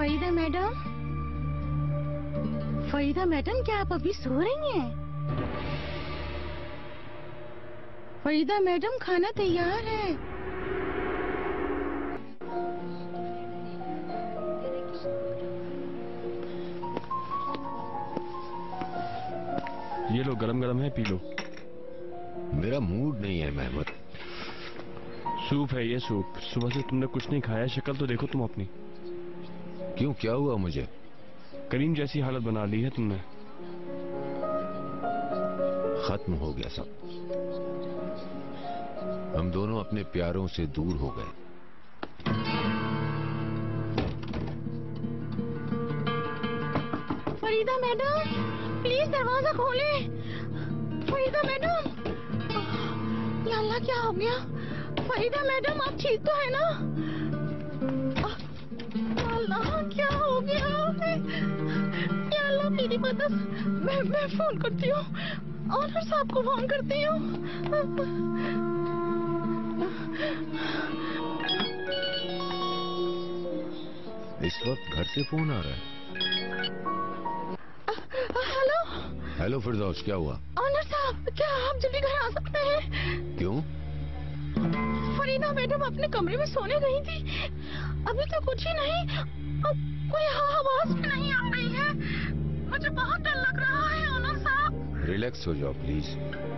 Farida madam, Farida madam, क्या आप अभी सो रही हैं? फरीदा मैडम, खाना तैयार है। ये लो, गरम गरम है, पी लो। मेरा मूड नहीं है महमूद। सूप है ये, सूप। सुबह से तुमने कुछ नहीं खाया, शक्ल तो देखो तुम अपनी। क्यों, क्या हुआ मुझे? करीम जैसी हालत बना ली है तुमने। खत्म हो गया सब। हम दोनों अपने प्यारों से दूर हो गए। फरीदा मैडम, प्लीज दरवाजा खोले। फरीदा मैडम, या अल्लाह, क्या हो गया? फरीदा मैडम, आप ठीक तो है ना? अल्लाह, क्या हो गया? या अल्लाह, मेरी मदद। मैं फोन करती हूँ, ऑनर साहब को फोन करती हूँ। इस वक्त घर से फोन आ रहा है। हेलो हेलो फिरदौस, क्या हुआ? ऑनर साहब, क्या आप जल्दी घर आ सकते हैं? क्यों? फरीदा मैडम अपने कमरे में सोने गई थी, अभी तो कुछ ही नहीं, कोई आवाज भी नहीं आ रही है। मुझे बहुत डर लग रहा है ऑनर साहब। रिलैक्स हो जाओ प्लीज।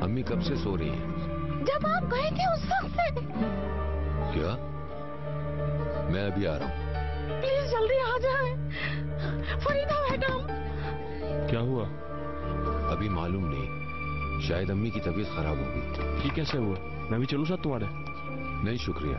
अम्मी कब से सो रही हैं? जब आप गए थे उस वक्त से। क्या? मैं अभी आ रहा हूँ। प्लीज जल्दी आ जाए। फरीदा मैडम। क्या हुआ? अभी मालूम नहीं, शायद अम्मी की तबीयत खराब होगी। ये कैसे हुआ? मैं भी चलूं साथ तुम्हारे? नहीं शुक्रिया।